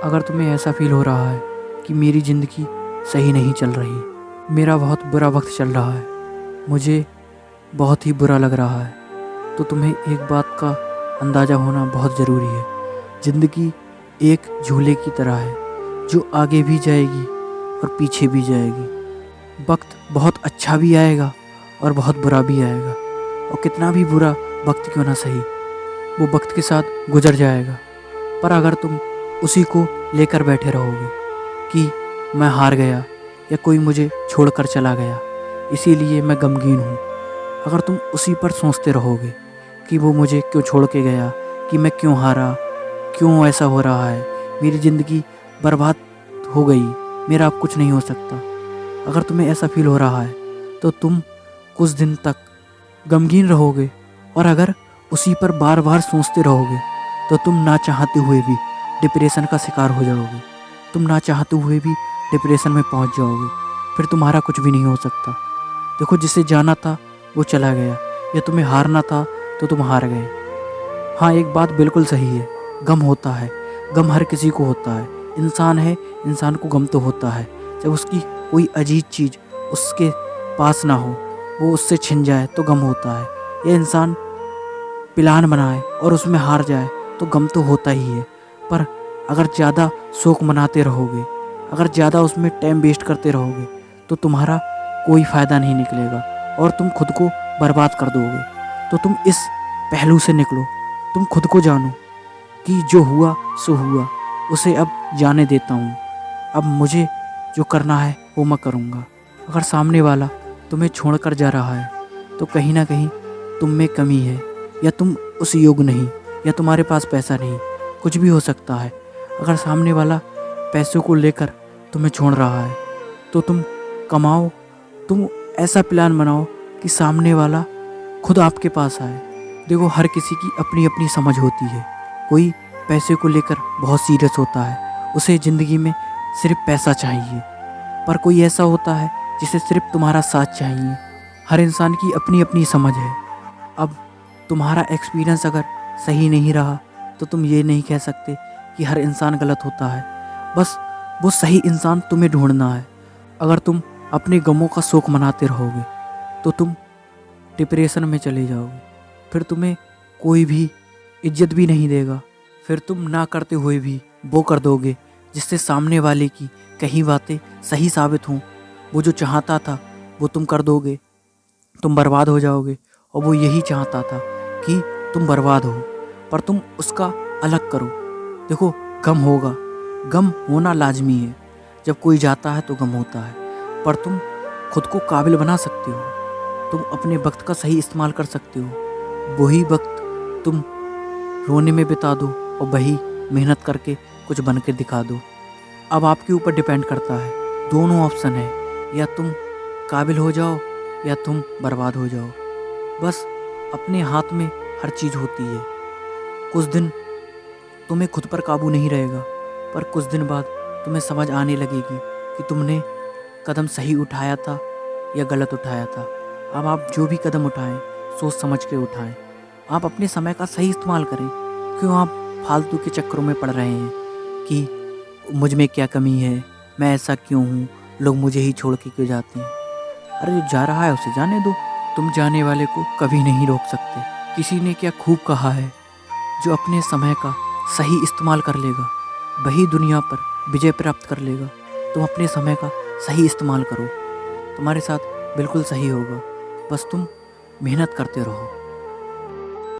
अगर तुम्हें ऐसा फील हो रहा है कि मेरी ज़िंदगी सही नहीं चल रही, मेरा बहुत बुरा वक्त चल रहा है, मुझे बहुत ही बुरा लग रहा है, तो तुम्हें एक बात का अंदाज़ा होना बहुत ज़रूरी है। ज़िंदगी एक झूले की तरह है जो आगे भी जाएगी और पीछे भी जाएगी। वक्त बहुत अच्छा भी आएगा और बहुत बुरा भी आएगा, और कितना भी बुरा वक्त क्यों ना सही, वो वक्त के साथ गुजर जाएगा। पर अगर तुम उसी को लेकर बैठे रहोगे कि मैं हार गया या कोई मुझे छोड़कर चला गया, इसीलिए मैं गमगीन हूँ, अगर तुम उसी पर सोचते रहोगे कि वो मुझे क्यों छोड़ के गया, कि मैं क्यों हारा, क्यों ऐसा हो रहा है, मेरी ज़िंदगी बर्बाद हो गई, मेरा अब कुछ नहीं हो सकता, अगर तुम्हें ऐसा फील हो रहा है तो तुम कुछ दिन तक गमगीन रहोगे। और अगर उसी पर बार बार सोचते रहोगे तो तुम ना चाहते हुए भी डिप्रेशन का शिकार हो जाओगे। तुम ना चाहते हुए भी डिप्रेशन में पहुंच जाओगे, फिर तुम्हारा कुछ भी नहीं हो सकता। देखो, जिसे जाना था वो चला गया, या तुम्हें हारना था तो तुम हार गए। हाँ, एक बात बिल्कुल सही है, गम होता है, गम हर किसी को होता है। इंसान है, इंसान को गम तो होता है जब उसकी कोई अजीज चीज़ उसके पास ना हो, वो उससे छिन जाए तो गम होता है। ये इंसान प्लान बनाए और उसमें हार जाए तो गम तो होता ही है। पर अगर ज़्यादा शौक मनाते रहोगे, अगर ज़्यादा उसमें टाइम वेस्ट करते रहोगे तो तुम्हारा कोई फ़ायदा नहीं निकलेगा और तुम खुद को बर्बाद कर दोगे। तो तुम इस पहलू से निकलो, तुम खुद को जानो कि जो हुआ सो हुआ, उसे अब जाने देता हूँ, अब मुझे जो करना है वो मैं करूँगा। अगर सामने वाला तुम्हें छोड़कर जा रहा है तो कहीं ना कहीं तुम में कमी है, या तुम उस योग्य नहीं, या तुम्हारे पास पैसा नहीं, कुछ भी हो सकता है। अगर सामने वाला पैसों को लेकर तुम्हें छोड़ रहा है तो तुम कमाओ, तुम ऐसा प्लान बनाओ कि सामने वाला खुद आपके पास आए। देखो, हर किसी की अपनी अपनी समझ होती है। कोई पैसे को लेकर बहुत सीरियस होता है, उसे ज़िंदगी में सिर्फ पैसा चाहिए, पर कोई ऐसा होता है जिसे सिर्फ तुम्हारा साथ चाहिए। हर इंसान की अपनी अपनी समझ है। अब तुम्हारा एक्सपीरियंस अगर सही नहीं रहा तो तुम ये नहीं कह सकते कि हर इंसान गलत होता है। बस वो सही इंसान तुम्हें ढूंढना है। अगर तुम अपने गमों का शौक मनाते रहोगे तो तुम डिप्रेशन में चले जाओगे, फिर तुम्हें कोई भी इज्जत भी नहीं देगा, फिर तुम ना करते हुए भी वो कर दोगे जिससे सामने वाले की कहीं बातें सही साबित हों। वो जो चाहता था वो तुम कर दोगे, तुम बर्बाद हो जाओगे, और वो यही चाहता था कि तुम बर्बाद हो, पर तुम उसका अलग करो। देखो, गम होगा, गम होना लाजमी है, जब कोई जाता है तो गम होता है, पर तुम खुद को काबिल बना सकते हो, तुम अपने वक्त का सही इस्तेमाल कर सकते हो। वही वक्त तुम रोने में बिता दो और वही मेहनत करके कुछ बन के दिखा दो। अब आपके ऊपर डिपेंड करता है, दोनों ऑप्शन है, या तुम काबिल हो जाओ या तुम बर्बाद हो जाओ। बस अपने हाथ में हर चीज़ होती है। कुछ दिन तुम्हें खुद पर काबू नहीं रहेगा, पर कुछ दिन बाद तुम्हें समझ आने लगेगी कि तुमने कदम सही उठाया था या गलत उठाया था। अब आप जो भी कदम उठाएं, सोच समझ के उठाएं। आप अपने समय का सही इस्तेमाल करें। क्यों आप फालतू के चक्करों में पड़ रहे हैं कि मुझ में क्या कमी है, मैं ऐसा क्यों हूँ, लोग मुझे ही छोड़ के क्यों जाते हैं। अरे, जो जा रहा है उसे जाने दो, तुम जाने वाले को कभी नहीं रोक सकते। किसी ने क्या खूब कहा है, जो अपने समय का सही इस्तेमाल कर लेगा वही दुनिया पर विजय प्राप्त कर लेगा। तुम अपने समय का सही इस्तेमाल करो, तुम्हारे साथ बिल्कुल सही होगा। बस तुम मेहनत करते रहो।